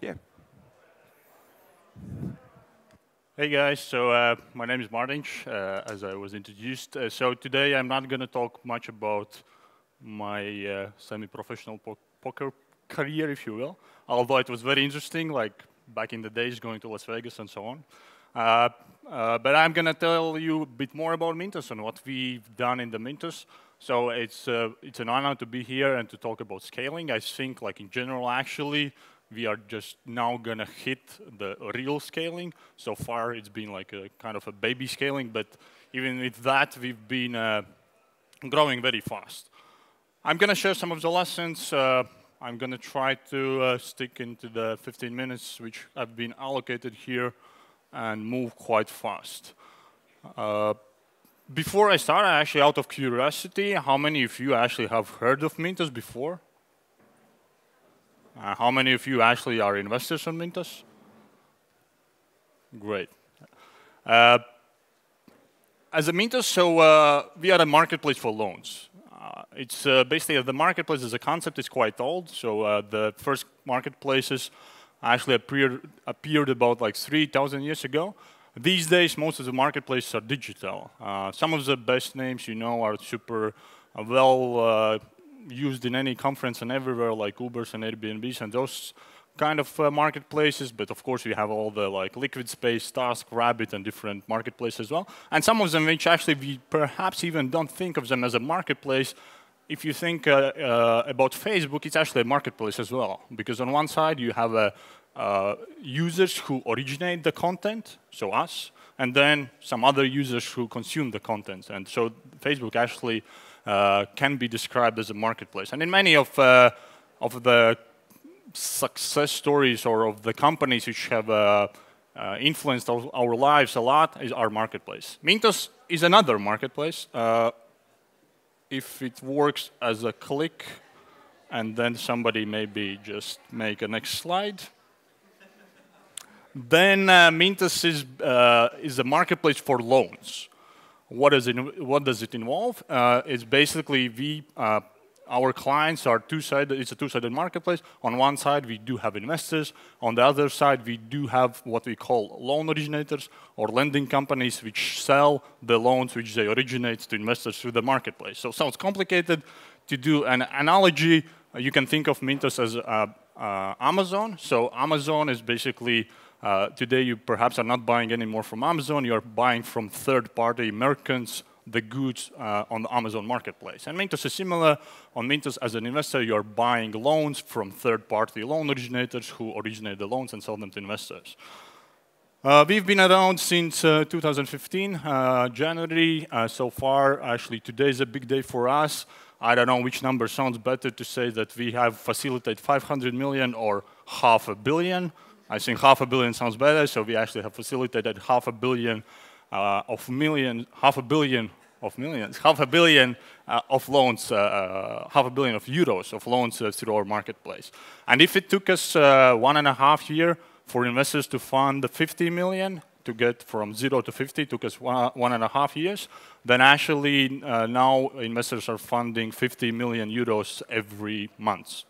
Yeah. Hey guys, so my name is Martin, as I was introduced. So today I'm not going to talk much about my semi-professional poker career, if you will, although it was very interesting, like back in the days going to Las Vegas and so on. Uh, but I'm going to tell you a bit more about Mintos and what we've done in the Mintos. So it's an honor to be here and to talk about scaling. I think, like in general, actually, we are just now gonna hit the real scaling. So far, it's been like a kind of a baby scaling, but even with that, we've been growing very fast. I'm gonna share some of the lessons. I'm gonna try to stick into the 15 minutes which have been allocated here and move quite fast. Uh, Before I start, actually, out of curiosity, how many of you actually have heard of Mintos before? How many of you actually are investors on Mintos? Great. Uh, as a Mintos, so we are a marketplace for loans. It's basically the marketplace as a concept is quite old. So the first marketplaces actually appeared about like 3,000 years ago. These days, most of the marketplaces are digital. Some of the best names you know are super well used in any conference and everywhere, like Ubers and Airbnbs and those kind of marketplaces. But of course, we have all the like Liquid Space, Task, Rabbit, and different marketplaces as well. And some of them which actually we perhaps even don't think of them as a marketplace. If you think about Facebook, it's actually a marketplace as well. Because on one side, you have users who originate the content, so us, and then some other users who consume the content. And so Facebook actually can be described as a marketplace. And in many of the success stories or of the companies which have influenced our lives a lot is our marketplace. Mintos is another marketplace. If it works as a click, and then somebody maybe just make a next slide. Then Mintos is a marketplace for loans. What does it involve? It's basically our clients are two-sided. It's a two-sided marketplace. On one side, we do have investors. On the other side, we do have what we call loan originators or lending companies which sell the loans which they originate to investors through the marketplace. So it sounds complicated. To do an analogy, you can think of Mintos as Amazon. So Amazon is basically today you perhaps are not buying anymore from Amazon. You are buying from third-party merchants the goods on the Amazon marketplace. And Mintos is similar. On Mintos, as an investor, you are buying loans from third-party loan originators who originate the loans and sell them to investors. We've been around since 2015, January. So far, actually, today is a big day for us. I don't know which number sounds better to say that we have facilitated 500 million or $500 million. I think $500 million sounds better, so we actually have facilitated $500 million of millions, $500 million of millions, $500 million of loans, $500 million of euros of loans through our marketplace. And if it took us 1.5 years for investors to fund the 50 million, to get from 0 to 50 took us 1.5 years, then actually now investors are funding 50 million euros every month.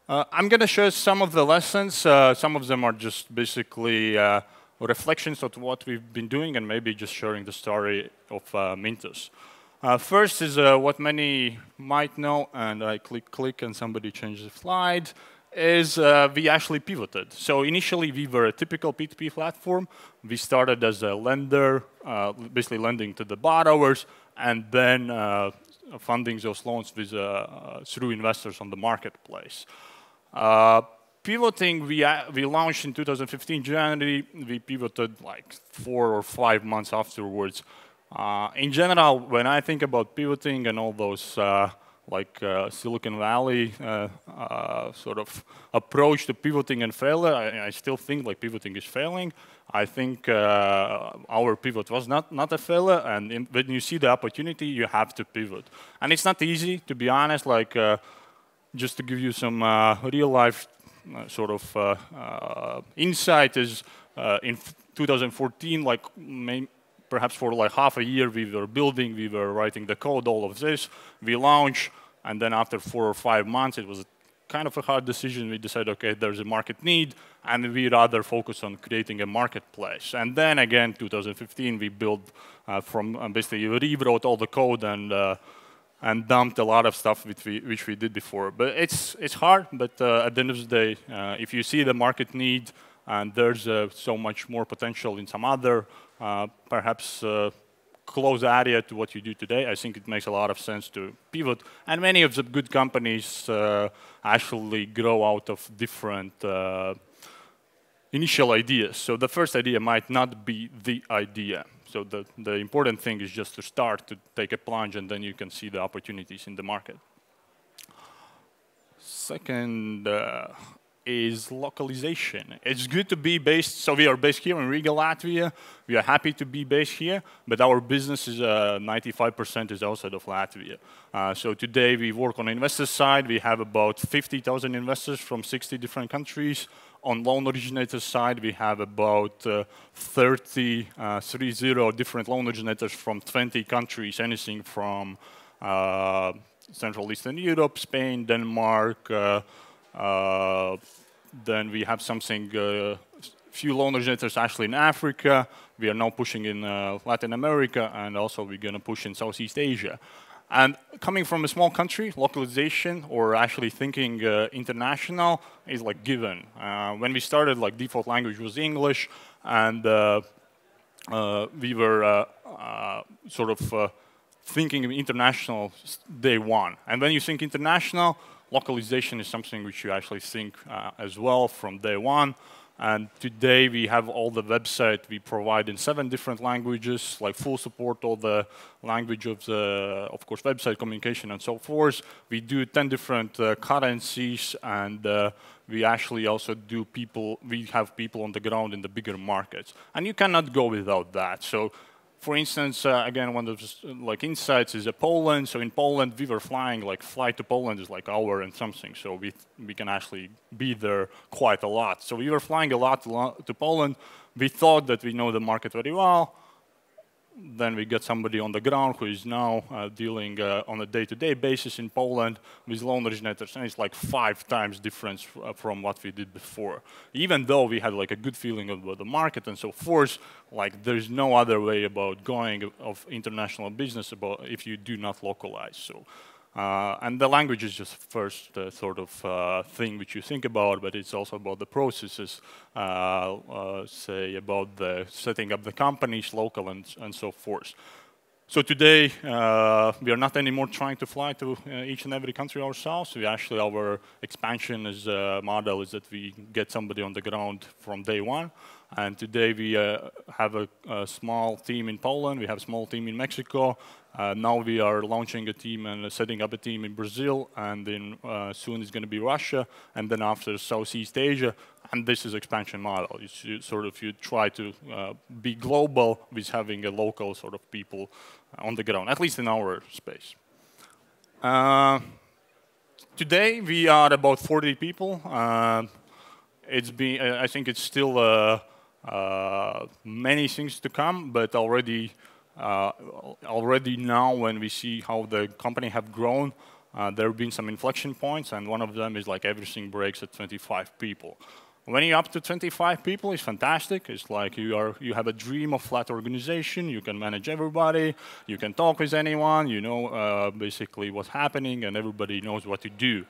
I'm going to share some of the lessons. Some of them are just basically reflections of what we've been doing and maybe just sharing the story of Mintos. First is what many might know, and I click and somebody changed the slide, is we actually pivoted. So initially we were a typical P2P platform. We started as a lender, basically lending to the borrowers, and then funding those loans with, through investors on the marketplace. Pivoting, we launched in 2015 January. We pivoted like 4 or 5 months afterwards. In general, when I think about pivoting and all those Silicon Valley sort of approach to pivoting and failure, I still think like pivoting is failing. I think our pivot was not a failure, and when you see the opportunity, you have to pivot. And it's not easy, to be honest. Like just to give you some real life sort of insight is in 2014, like perhaps for like half a year, we were building, we were writing the code, all of this. We launched, and then after 4 or 5 months, it was kind of a hard decision. We decided, okay, there's a market need, and we rather focus on creating a marketplace. And then again, 2015, we built basically rewrote all the code and dumped a lot of stuff which we did before. But it's hard, but at the end of the day, if you see the market need and there's so much more potential in some other, perhaps close area to what you do today, I think it makes a lot of sense to pivot. And many of the good companies actually grow out of different initial ideas. So the first idea might not be the idea. So the important thing is just to start, to take a plunge, and then you can see the opportunities in the market. Second is localization. It's good to be based, so we are based here in Riga, Latvia. We are happy to be based here, but our business is 95% is outside of Latvia. So today we work on the investor side. We have about 50,000 investors from 60 different countries. On loan originator side, we have about 30 different loan originators from 20 countries, anything from Central Eastern Europe, Spain, Denmark. Then we have few loan originators actually in Africa. We are now pushing in Latin America, and also we're going to push in Southeast Asia. And coming from a small country, localization or actually thinking international is like given. When we started, like default language was English, and we were sort of thinking international day one. And when you think international, localization is something which you actually think as well from day one. And today we have all the website we provide in 7 different languages, like full support, all the language of the, of course, website communication and so forth. We do 10 different currencies, and we actually also do we have people on the ground in the bigger markets. And you cannot go without that. So, for instance, again, one of the insights is Poland. So in Poland, we were flying, flight to Poland is like hour and something. So we can actually be there quite a lot. So we were flying a lot to Poland. We thought that we know the market very well. Then we get somebody on the ground who is now dealing on a day-to-day basis in Poland with loan originators, and it's like 5 times difference from what we did before. Even though we had like a good feeling about the market and so forth, like there's no other way about going of international business if you do not localize. So. And the language is just first sort of thing which you think about, but it's also about the processes, say about the setting up the companies, local and so forth. So today, we are not anymore trying to fly to each and every country ourselves. Our expansion model is that we get somebody on the ground from day one. And today we have a small team in Poland, we have a small team in Mexico. Now we are launching a team and setting up a team in Brazil, and then soon it's going to be Russia, and then after Southeast Asia. And this is expansion model. You try to be global with having a local sort of people on the ground, at least in our space. Today we are about 40 people. I think it's still many things to come, but already now when we see how the company have grown, there have been some inflection points, and one of them is like everything breaks at 25 people. When you're up to 25 people, it's fantastic. It's like you have a dream of flat organization. You can manage everybody. You can talk with anyone. You know basically what's happening, and everybody knows what to do.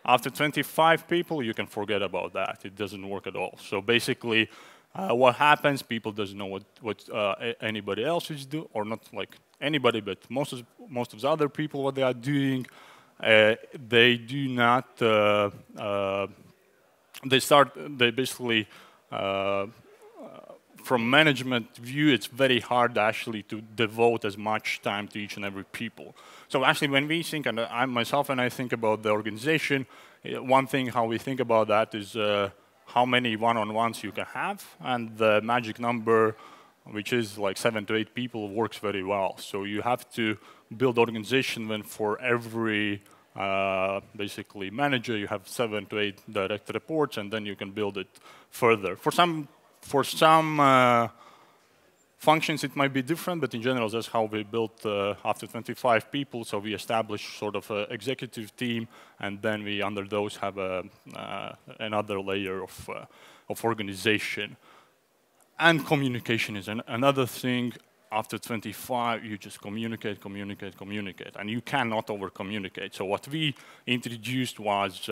After 25 people, you can forget about that. It doesn't work at all. So basically, what happens? People doesn't know what anybody else is doing, or not like anybody, but most of the other people what they are doing. They do not. They basically, from management view, it's very hard actually to devote as much time to each and every people. So actually when we think, and I think about the organization, one thing how we think about that is how many one-on-ones you can have, and the magic number, which is like 7 to 8 people, works very well. So you have to build organization when for every basically manager, you have 7 to 8 direct reports, and then you can build it further. For some Functions, it might be different, but in general, that's how we built after 25 people. So we established sort of an executive team, and then we, under those, have another layer of organization. And communication is another thing. After 25, you just communicate, communicate, communicate, and you cannot over-communicate. So what we introduced was,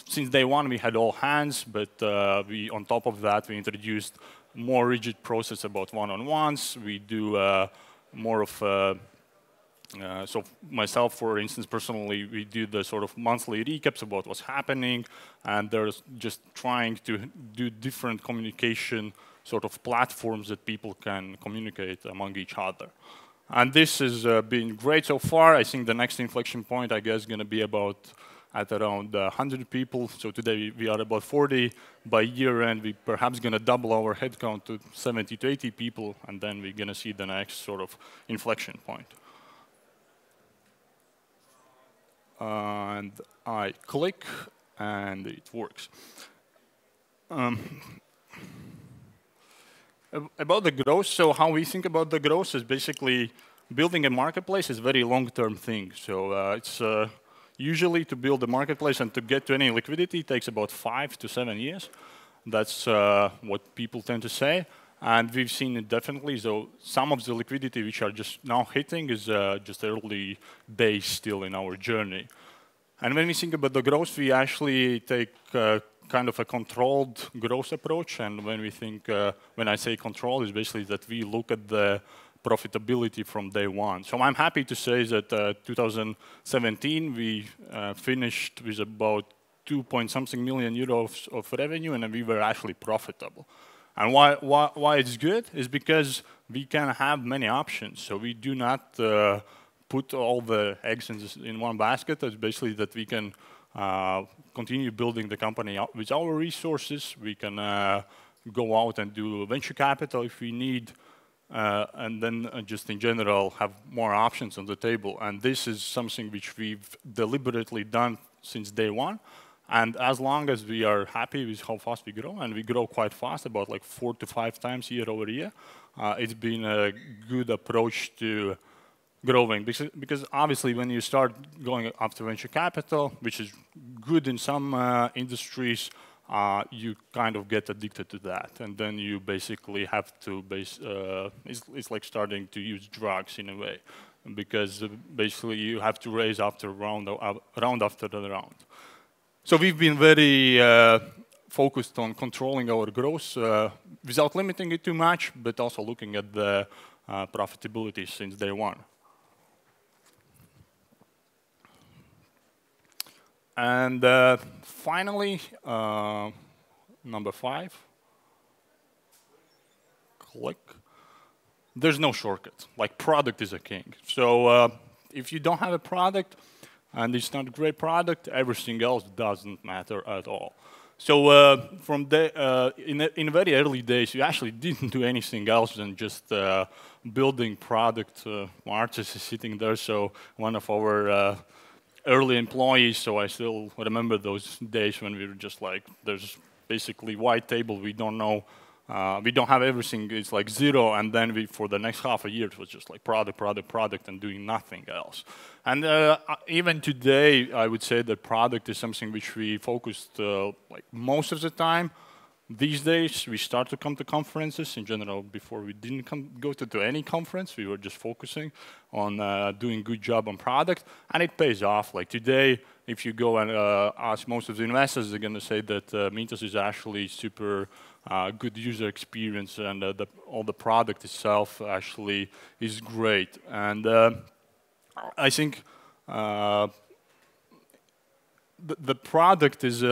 since day one, we had all hands, but on top of that, we introduced more rigid process about one-on-ones. We do more of, so myself, for instance, personally, we do the sort of monthly recaps about what's happening, and there's just trying to do different communication sort of platforms that people can communicate among each other. And this has been great so far. I think the next inflection point, I guess, is going to be at around 100 people. So today we are about 40. By year end, we're perhaps going to double our headcount to 70 to 80 people, and then we're going to see the next sort of inflection point. And I click, and it works. About the growth, so how we think about the growth is basically building a marketplace is a very long-term thing. So it's usually to build a marketplace and to get to any liquidity takes about 5 to 7 years. That's what people tend to say. And we've seen it definitely. So some of the liquidity which are just now hitting is just early days still in our journey. And when we think about the growth, we actually take kind of a controlled growth approach. And when we think, when I say control, is basically that we look at the profitability from day one. So I'm happy to say that 2017 we finished with about 2-point-something million euros of revenue, and we were actually profitable. And why it's good is because we can have many options. So we do not put all the eggs in one basket. It's basically that we can continue building the company with our resources. We can go out and do venture capital if we need, and then just in general have more options on the table. And this is something which we've deliberately done since day one. And as long as we are happy with how fast we grow, and we grow quite fast, about like 4 to 5 times year over year, it's been a good approach to growing. Because obviously when you start going after venture capital, which is good in some industries, you kind of get addicted to that. And then you basically have to, it's like starting to use drugs in a way. Because basically you have to raise after round after the round. So we've been very focused on controlling our growth without limiting it too much, but also looking at the profitability since day one. And finally, number 5. Click. There's no shortcut. Like, product is a king. So if you don't have a product, and it's not a great product, everything else doesn't matter at all. So in very early days, you actually didn't do anything else than just building product. Marcus is sitting there, so one of our early employees, so I still remember those days when we were just like, there's basically white table, we don't know, we don't have everything, it's like zero, and then for the next half a year, it was just like product, product, product, and doing nothing else. And even today, I would say that product is something which we focused like most of the time. These days, we start to come to conferences. In general, before we didn't go to any conference, we were just focusing on doing a good job on product, and it pays off. Like today, if you go and ask most of the investors, they're going to say that Mintos is actually super good user experience, and all the product itself actually is great. And I think the product is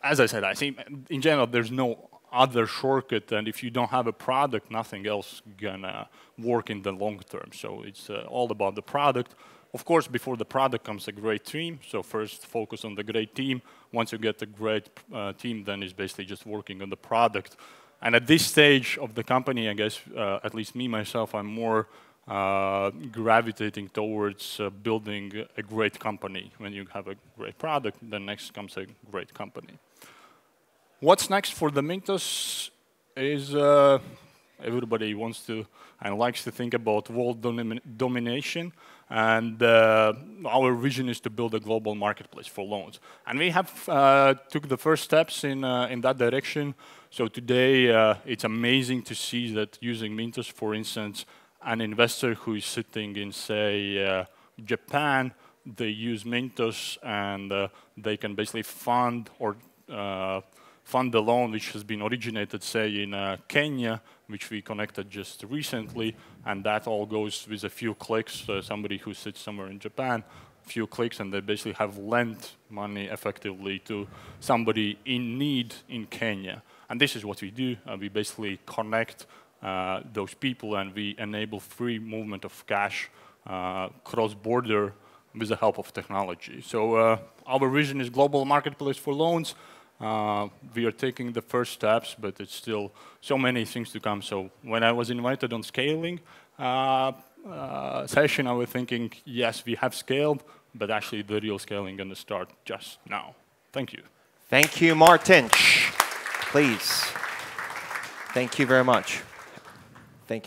as I said, I think in general there's no other shortcut, and if you don't have a product, nothing else gonna work in the long term. So it's all about the product. Of course, before the product comes a great team. So first focus on the great team. Once you get a great team, then it's basically just working on the product. And at this stage of the company, I guess, at least me, myself, I'm more gravitating towards building a great company. When you have a great product, then next comes a great company. What's next for the Mintos? is everybody wants to and likes to think about world domination, and our vision is to build a global marketplace for loans. And we have took the first steps in that direction. So today, it's amazing to see that using Mintos, for instance, an investor who is sitting in, say, Japan, they use Mintos and they can basically fund or fund the loan which has been originated, say, in Kenya, which we connected just recently, and that all goes with a few clicks. Somebody who sits somewhere in Japan, a few clicks, and they basically have lent money effectively to somebody in need in Kenya. And this is what we do. We basically connect those people, and we enable free movement of cash cross-border with the help of technology. So our vision is global marketplace for loans. We are taking the first steps, but it's still so many things to come. So when I was invited on scaling session, I was thinking, yes, we have scaled, but actually the real scaling going to start just now. Thank you. Thank you, Martin. Please. Thank you very much. Thank you.